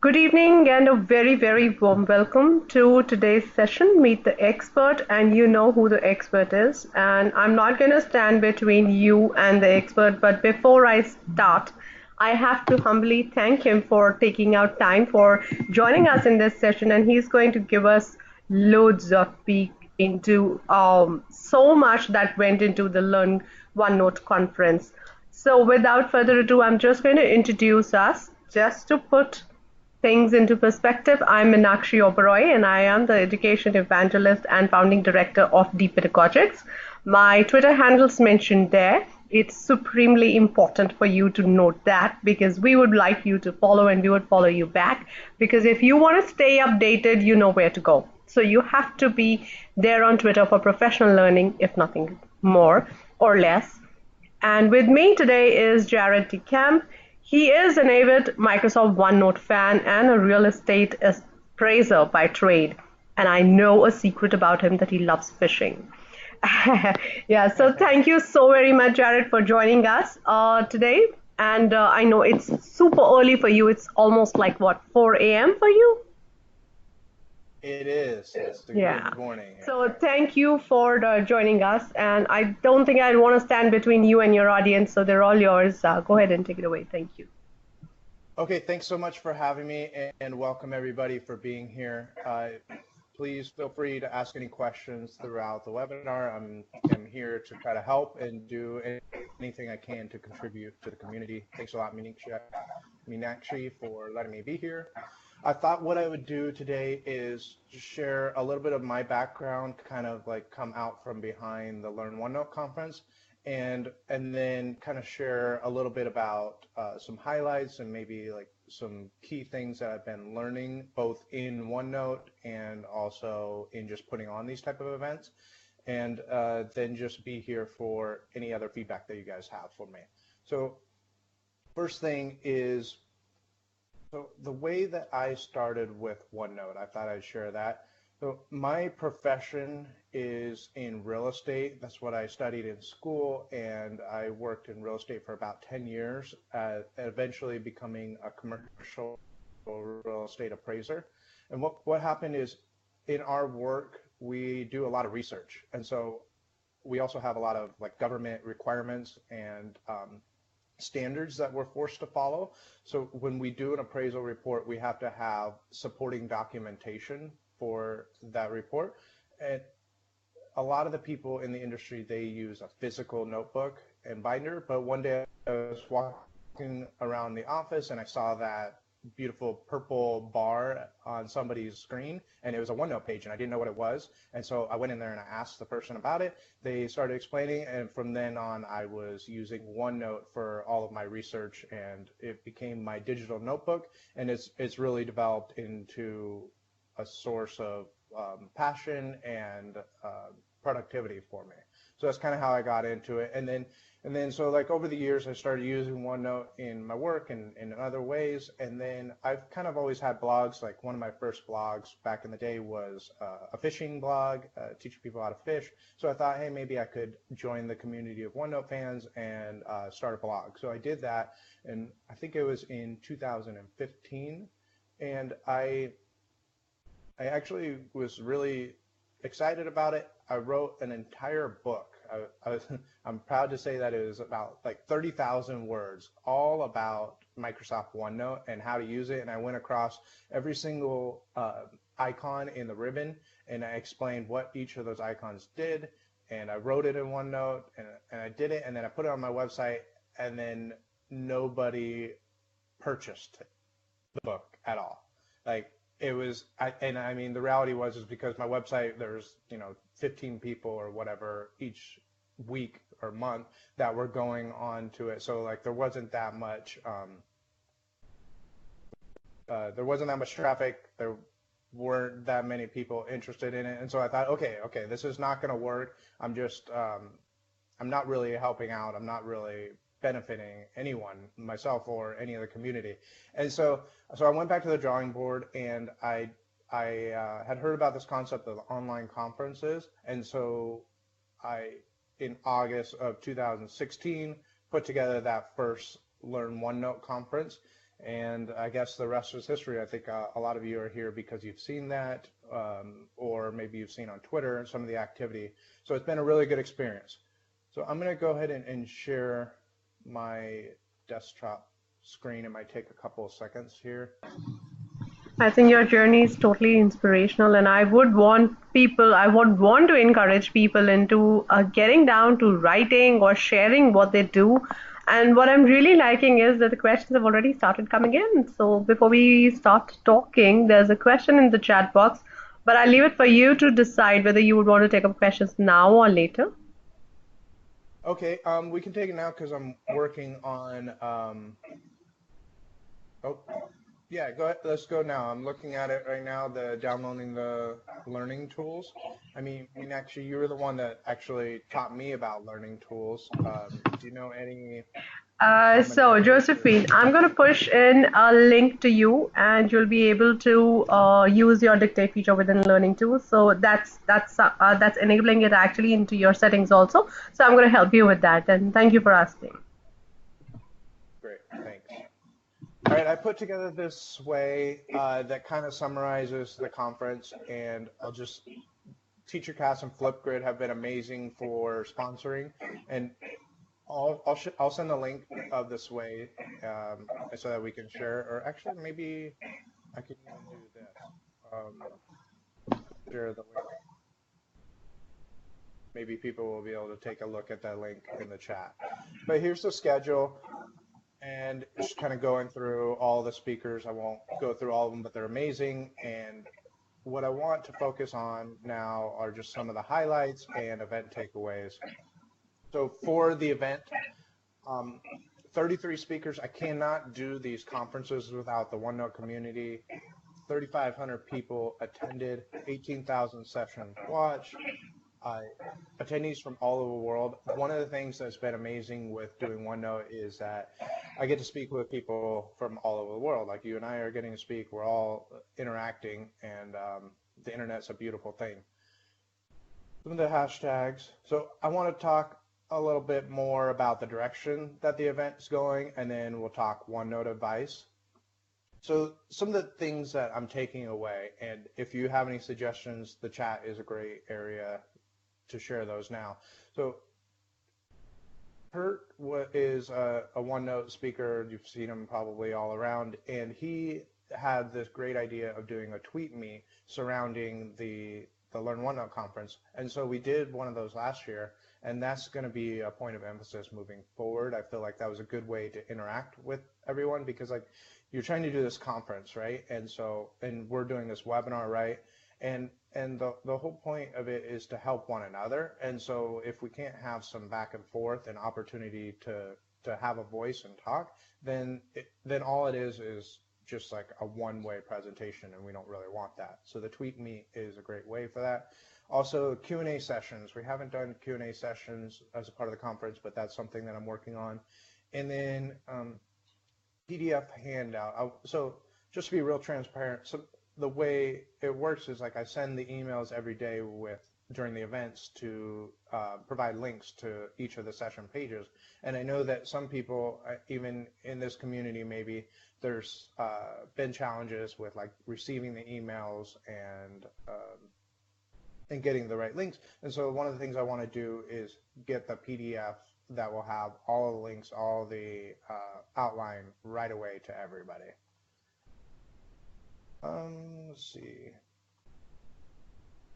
Good evening and a very, very warm welcome to today's session, Meet the Expert, and you know who the expert is. And I'm not going to stand between you and the expert, but before I start, I have to humbly thank him for taking out time for joining us in this session, and he's going to give us loads of peek into so much that went into the Learn OneNote conference. So without further ado, I'm just going to introduce us just to put things into perspective. I'm Meenakshi Oberoi, and I am the education evangelist and founding director of Deep Pedagogics. My Twitter handle's mentioned there. It's supremely important for you to note that because we would like you to follow and we would follow you back. Because if you want to stay updated, you know where to go. So you have to be there on Twitter for professional learning, if nothing more or less. And with me today is Jared Decamp. He is an avid Microsoft OneNote fan and a real estate appraiser by trade. And I know a secret about him that he loves fishing. Yeah, so thank you so very much, Jared, for joining us today. And I know it's super early for you. It's almost like, what, 4 a.m. for you? It is. It's a Yeah. good morning. So thank you for joining us. And I don't think I want to stand between you and your audience. So they're all yours. Go ahead and take it away. Thank you. Okay, thanks so much for having me and welcome everybody for being here. Please feel free to ask any questions throughout the webinar. I'm here to try to help and do anything I can to contribute to the community. Thanks a lot, Meenakshi, for letting me be here. I thought what I would do today is just share a little bit of my background, kind of like come out from behind the Learn OneNote conference, and then kind of share a little bit about some highlights and maybe like some key things that I've been learning both in OneNote and also in just putting on these type of events, and then just be here for any other feedback that you guys have for me. So first thing is, so the way that I started with OneNote, I thought I'd share that. So my profession is in real estate. That's what I studied in school, and I worked in real estate for about 10 years, eventually becoming a commercial real estate appraiser. And what happened is in our work, we do a lot of research. And so we also have a lot of like government requirements and standards that we're forced to follow. So when we do an appraisal report, we have to have supporting documentation for that report. And a lot of the people in the industry, they use a physical notebook and binder. But one day I was walking around the office and I saw that beautiful purple bar on somebody's screen, and it was a OneNote page, and I didn't know what it was. And so I went in there and I asked the person about it. They started explaining, and from then on I was using OneNote for all of my research, and it became my digital notebook, and it's really developed into a source of passion and productivity for me. So that's kind of how I got into it. And then so like over the years, I started using OneNote in my work and in other ways. And then I've kind of always had blogs. Like one of my first blogs back in the day was a fishing blog, teaching people how to fish. So I thought, hey, maybe I could join the community of OneNote fans and start a blog. So I did that, and I think it was in 2015. And I actually was really excited about it. I wrote an entire book. I'm proud to say that it was about like 30,000 words, all about Microsoft OneNote and how to use it. And I went across every single icon in the ribbon, and I explained what each of those icons did. And I wrote it in OneNote, and I did it, and then I put it on my website, and then nobody purchased the book at all. Like, it was, I mean, the reality was is because my website, there's 15 people or whatever each week or month that were going on to it. So like there wasn't that much traffic. There weren't that many people interested in it, and so I thought, okay, this is not going to work. I'm just I'm not really helping out. I'm not really benefiting anyone, myself or any of the community. And so I went back to the drawing board, and I had heard about this concept of online conferences, and so in August of 2016, put together that first Learn OneNote conference. And I guess the rest is history. I think a lot of you are here because you've seen that, or maybe you've seen on Twitter some of the activity. So it's been a really good experience. So I'm going to go ahead and share my desktop screen. It might take a couple of seconds here. I think your journey is totally inspirational, and I would want to encourage people into getting down to writing or sharing what they do. And what I'm really liking is that the questions have already started coming in. So before we start talking, there's a question in the chat box, but I'll leave it for you to decide whether you would want to take up questions now or later. Okay, we can take it now because I'm working on, oh, yeah, go ahead. Let's go now. I'm looking at it right now, downloading the learning tools. Actually, you were the one that actually taught me about learning tools. Do you know any So, commonalities or? Josephine, I'm going to push in a link to you, and you'll be able to use your dictate feature within Learning Tools. So that's enabling it actually into your settings also. So I'm going to help you with that, and thank you for asking. Great, thanks. All right, I put together this way that kind of summarizes the conference, and I'll just TeacherCast and Flipgrid have been amazing for sponsoring, and I'll send the link of this way so that we can share. Or actually, maybe I can even do this. Share the link. Maybe people will be able to take a look at that link in the chat. But here's the schedule, and just kind of going through all the speakers. I won't go through all of them, but they're amazing. And what I want to focus on now are just some of the highlights and event takeaways. So for the event, 33 speakers. I cannot do these conferences without the OneNote community. 3,500 people attended, 18,000 sessions watched, attendees from all over the world. One of the things that's been amazing with doing OneNote is that I get to speak with people from all over the world. Like you and I are getting to speak. We're all interacting, and the internet's a beautiful thing. Some of the hashtags. So I want to talk a little bit more about the direction that the event is going, and then we'll talk OneNote advice. So some of the things that I'm taking away, and if you have any suggestions, the chat is a great area to share those now. So Kurt is a OneNote speaker. You've seen him probably all around, and he had this great idea of doing a tweet me surrounding the Learn OneNote conference. And so we did one of those last year, and that's going to be a point of emphasis moving forward. I feel like that was a good way to interact with everyone, because like you're trying to do this conference, right? And we're doing this webinar, right? And the whole point of it is to help one another. And so if we can't have some back and forth and opportunity to have a voice and talk, then all it is just like a one-way presentation, and we don't really want that. So the tweet me is a great way for that. Also, Q&A sessions. We haven't done Q&A sessions as a part of the conference, but that's something that I'm working on. And then PDF handout. So just to be real transparent, so the way it works is like I send the emails every day during the events to provide links to each of the session pages. And I know that some people, even in this community, maybe there's been challenges with like receiving the emails and getting the right links. And so one of the things I want to do is get the PDF that will have all the links, all the outline right away to everybody. Let's see.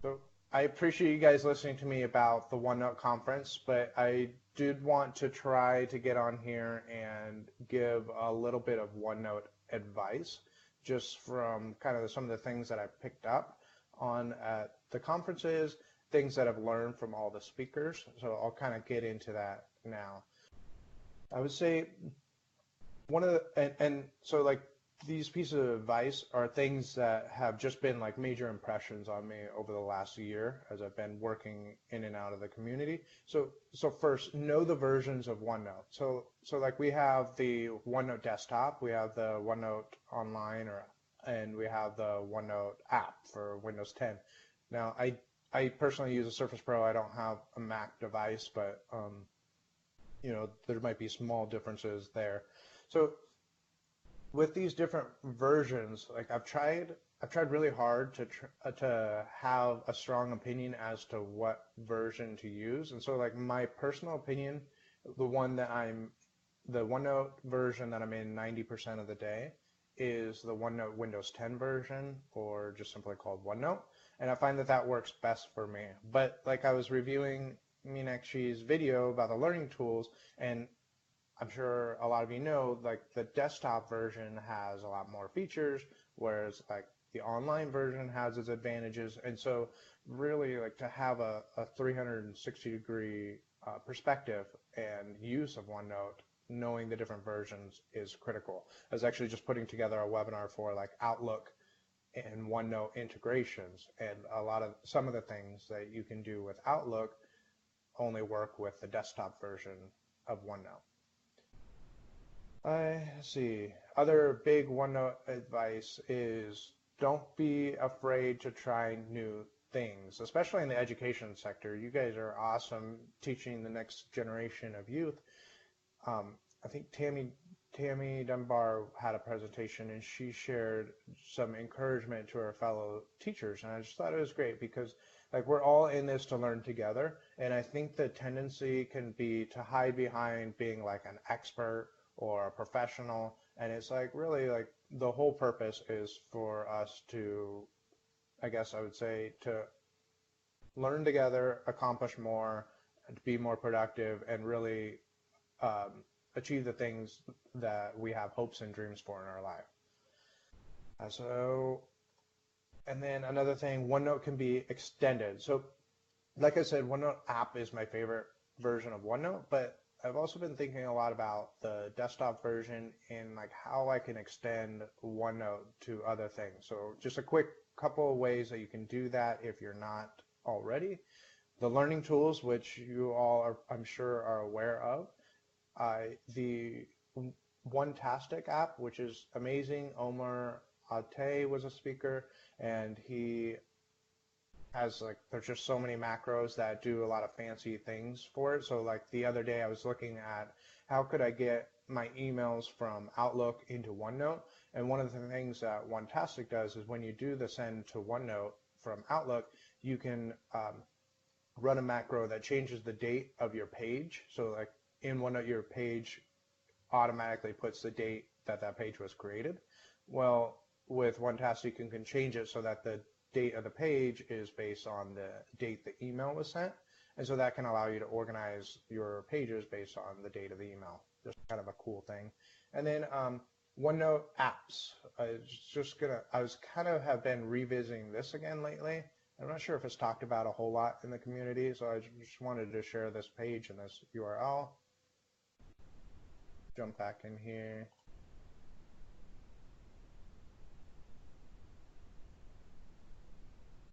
So I appreciate you guys listening to me about the OneNote conference, but I did want to try to get on here and give a little bit of OneNote advice, just from kind of some of the things that I picked up on at the conferences, things that I've learned from all the speakers. So I'll kind of get into that now. I would say one of the, and so like these pieces of advice are things that have just been like major impressions on me over the last year as I've been working in and out of the community. So first, know the versions of OneNote. So like we have the OneNote desktop, we have the OneNote online, and we have the OneNote app for Windows 10. Now, I personally use a Surface Pro. I don't have a Mac device, but you know, there might be small differences there. So with these different versions, like I've tried really hard to have a strong opinion as to what version to use. And so like my personal opinion, the one that I'm the OneNote version that I'm in 90% of the day is the OneNote Windows 10 version, or just simply called OneNote. And I find that that works best for me. But like I was reviewing Meenakshi's video about the learning tools, and I'm sure a lot of you know, like the desktop version has a lot more features, whereas like the online version has its advantages. And so really like to have a 360-degree perspective and use of OneNote, knowing the different versions is critical. I was actually just putting together a webinar for like Outlook and OneNote integrations, and some of the things that you can do with Outlook only work with the desktop version of OneNote. Let's see. Other big OneNote advice is don't be afraid to try new things, especially in the education sector. You guys are awesome teaching the next generation of youth. I think Tammy Dunbar had a presentation and she shared some encouragement to her fellow teachers, and I just thought it was great because like we're all in this to learn together, and I think the tendency can be to hide behind being like an expert or a professional, and it's like really like the whole purpose is for us to, I guess I would say, to learn together, accomplish more, to be more productive, and really achieve the things that we have hopes and dreams for in our life. And then another thing, OneNote can be extended. So like I said, OneNote app is my favorite version of OneNote, but I've also been thinking a lot about the desktop version and like how I can extend OneNote to other things. So just a quick couple of ways that you can do that if you're not already. The learning tools, which you all are, I'm sure, are aware of. The Onetastic app, which is amazing. Omar Ate was a speaker, and he has like, there's just so many macros that do a lot of fancy things for it. So like the other day I was looking at how could I get my emails from Outlook into OneNote, and one of the things that Onetastic does is when you do the send to OneNote from Outlook, you can run a macro that changes the date of your page. So like in OneNote, your page automatically puts the date that that page was created. Well, with Onetastic, you can change it so that the date of the page is based on the date the email was sent. And so that can allow you to organize your pages based on the date of the email. Just kind of a cool thing. And then OneNote apps. I was kind of have been revisiting this again lately. I'm not sure if it's talked about a whole lot in the community, so I just wanted to share this page and this URL. Jump back in here.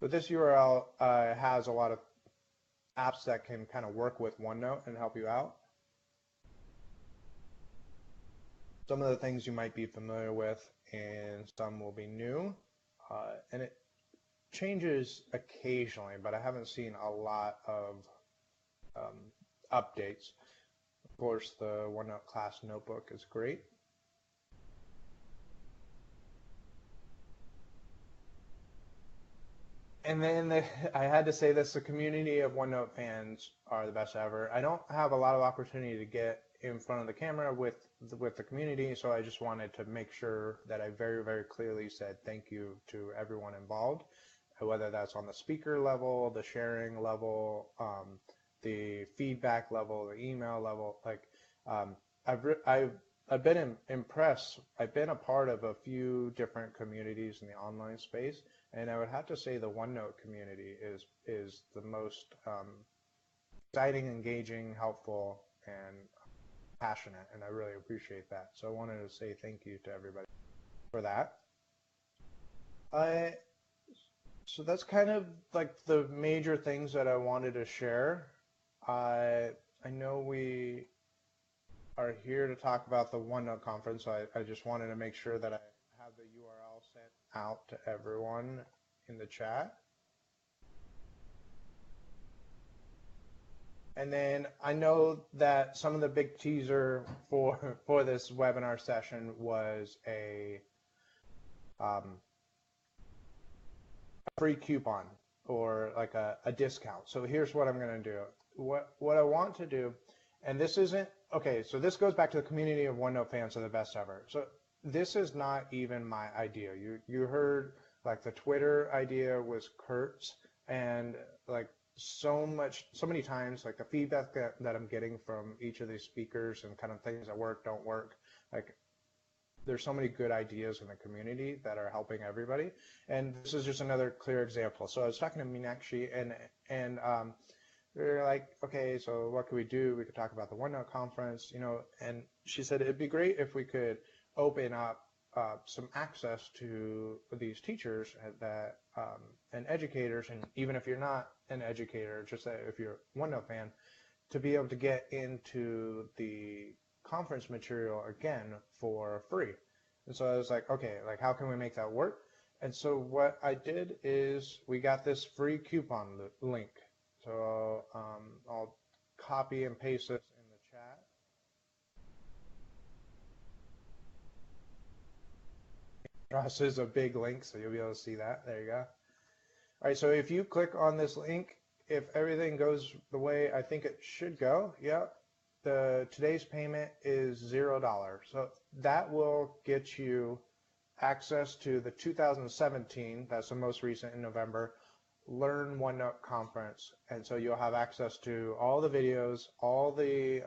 But this URL has a lot of apps that can kind of work with OneNote and help you out. Some of the things you might be familiar with, and some will be new. And it changes occasionally, but I haven't seen a lot of updates. Of course, the OneNote class notebook is great. And then I had to say this, the community of OneNote fans are the best ever. I don't have a lot of opportunity to get in front of the camera with the community, so I just wanted to make sure that I very, very clearly said thank you to everyone involved, whether that's on the speaker level, the sharing level, the feedback level, the email level. Like I've been impressed. I've been a part of a few different communities in the online space, and I would have to say the OneNote community is the most exciting, engaging, helpful, and passionate, and I really appreciate that. So I wanted to say thank you to everybody for that. So that's kind of like the major things that I wanted to share. I know we are here to talk about the OneNote conference, so I just wanted to make sure that I have the URL sent out to everyone in the chat. And then I know that some of the big teaser for this webinar session was a um, free coupon or like a discount. So here's what I'm going to do. What I want to do, and this isn't okay. So this goes back to the community of OneNote fans are the best ever. So this is not even my idea. You heard like the Twitter idea was Kurt's, and like so many times like the feedback that I'm getting from each of these speakers and kind of things that work don't work, like there's so many good ideas in the community that are helping everybody, and this is just another clear example. So I was talking to Meenakshi, and we were like, okay, so what could we do? We could talk about the OneNote conference, and she said it'd be great if we could open up some access to these teachers that and educators, and even if you're not an educator, just that if you're a OneNote fan, to be able to get into the conference material again for free. And so I was like, okay, like how can we make that work? And so what I did is we got this free coupon link. So I'll copy and paste this in the chat. This is a big link, so you'll be able to see that. There you go. All right, so if you click on this link, if everything goes the way I think it should go, yep, today's payment is $0. So that will get you access to the 2017, that's the most recent in November, Learn OneNote conference. And so you'll have access to all the videos, all the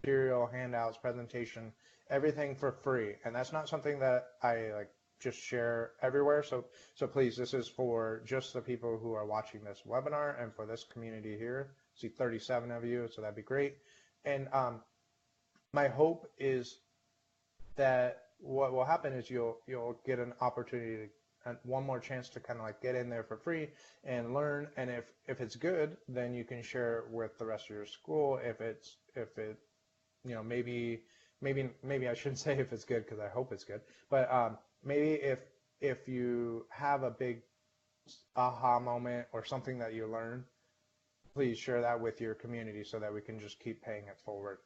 material, handouts, presentation, everything for free. And that's not something that I like just share everywhere. So please, this is for just the people who are watching this webinar and for this community here. I see 37 of you, so that'd be great. And my hope is that what will happen is you'll get an opportunity to one more chance to kind of like get in there for free and learn. And if it's good, then you can share it with the rest of your school. If it maybe I shouldn't say if it's good because I hope it's good, but maybe if you have a big aha moment or something that you learn, please share that with your community so that we can just keep paying it forward.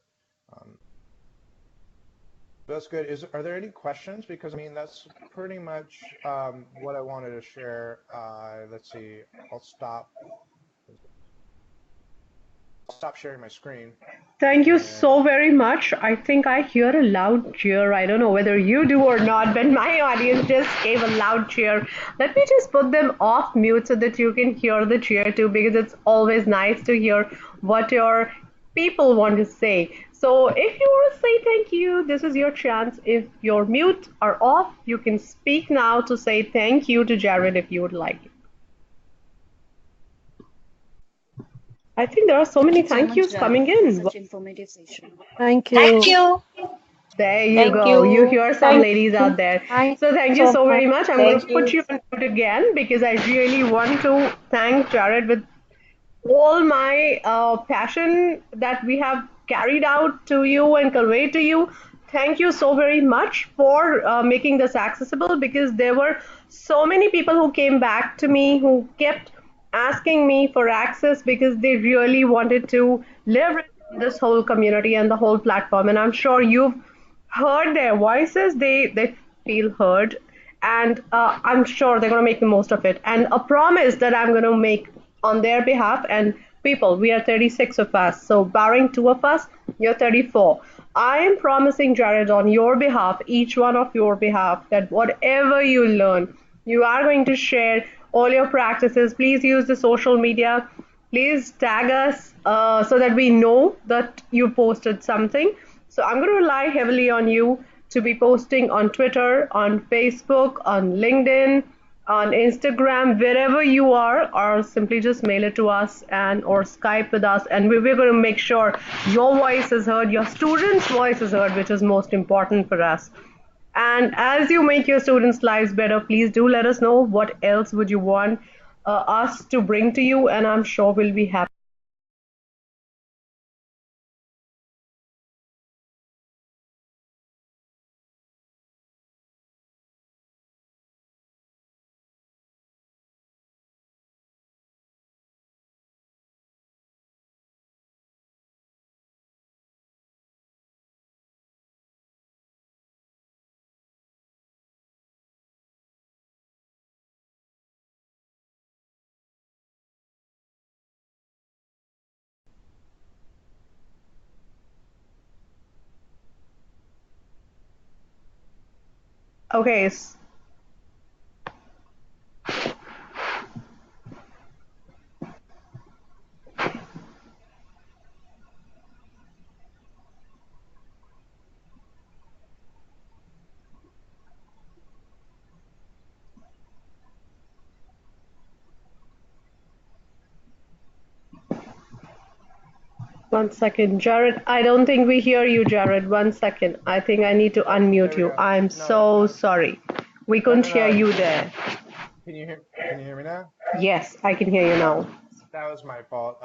That's good. Are there any questions? Because I mean, that's pretty much what I wanted to share. Let's see. I'll stop sharing my screen. Thank you And so very much. I think I hear a loud cheer. I don't know whether you do or not, but my audience just gave a loud cheer. Let me just put them off mute so that you can hear the cheer too, because it's always nice to hear what your people want to say. So if you want to say thank you, this is your chance. If your mute are off, you can speak now to say thank you to Jared if you would like. I think there are so many thank yous coming in. Such informative session. Thank you. Thank you. There you Thank go. You you. hear some Thank ladies out there. Thank So thank you so so much. very much. I'm going to Thank put you. you on mute again because I really want to thank Jared with all my passion that we have carried out to you and conveyed to you. Thank you so very much for making this accessible, because there were so many people who came back to me who kept asking me for access because they really wanted to leverage this whole community and the whole platform. And I'm sure you've heard their voices. They feel heard, and I'm sure they're going to make the most of it. And a promise that I'm going to make on their behalf. And people, we are 36 of us, so barring two of us, you're 34. I am promising, Jared, on your behalf, each one of your behalf, that whatever you learn, you are going to share all your practices. Please use the social media. Please tag us so that we know that you posted something. So I'm going to rely heavily on you to be posting on Twitter, on Facebook, on LinkedIn, on Instagram, wherever you are, or simply just mail it to us and or Skype with us, and we're going to make sure your voice is heard, your students' voice is heard, which is most important for us. And as you make your students' lives better, please do let us know what else would you want us to bring to you, and I'm sure we'll be happy. Okay. 1 second, Jared. I don't think we hear you, Jared. 1 second. I think I need to Oh, there unmute we you. go. I'm No, so sorry. We no, couldn't no, hear no. you there. Can you hear me now? Yes, I can hear you That now. was that was my fault.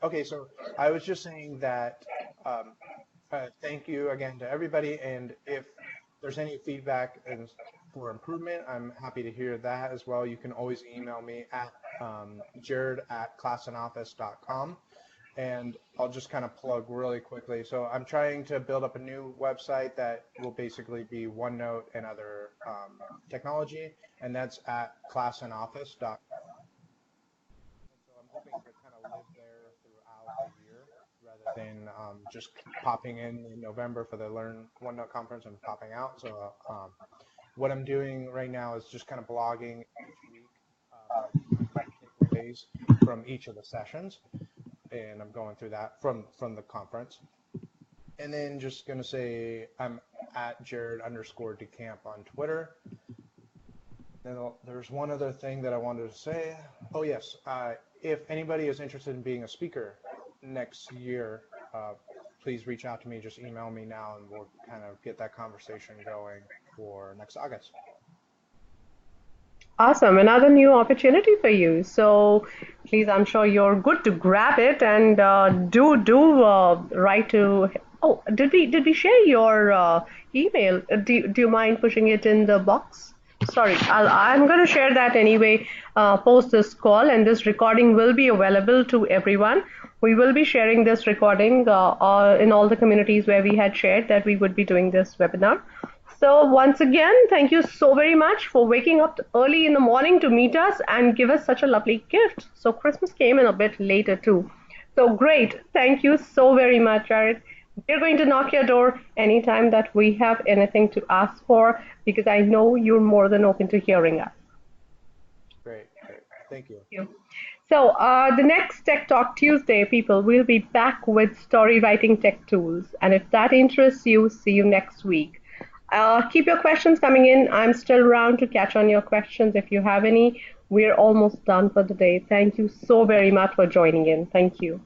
Okay, so I was just saying that um, thank you again to everybody, and if there's any feedback and for improvement, I'm happy to hear that as well. You can always email me at jared@classinoffice.com. And I'll just kind of plug really quickly. So I'm trying to build up a new website that will basically be OneNote and other technology, and that's at classinoffice.com. And so I'm hoping to kind of live there throughout the year rather than just popping in November for the Learn OneNote conference and popping out. So what I'm doing right now is just kind of blogging each week, my main takeaways from each of the sessions, and I'm going through that from the conference. And then just gonna say I'm at Jared_Decamp on Twitter. Then there's one other thing that I wanted to say. Oh yes, if anybody is interested in being a speaker next year, please reach out to me. Just email me now, and we'll kind of get that conversation going for next August. Awesome. Another new opportunity for you. So please, I'm sure you're good to grab it and do write to. Oh, did we share your email? Do you mind pushing it in the box? Sorry, I'm going to share that anyway, post this call, and this recording will be available to everyone. We will be sharing this recording in all the communities where we had shared that we would be doing this webinar. So once again, thank you so very much for waking up early in the morning to meet us and give us such a lovely gift. So Christmas came in a bit later too. So great. Thank you so very much, Jared. We're going to knock your door anytime that we have anything to ask for because I know you're more than open to hearing us. Great, great. Thank you. Thank you. So the next Tech Talk Tuesday, people, we'll be back with story writing tech tools. And if that interests you, see you next week. Keep your questions coming in. I'm still around to catch on your questions if you have any. We're almost done for the day. Thank you so very much for joining in. Thank you.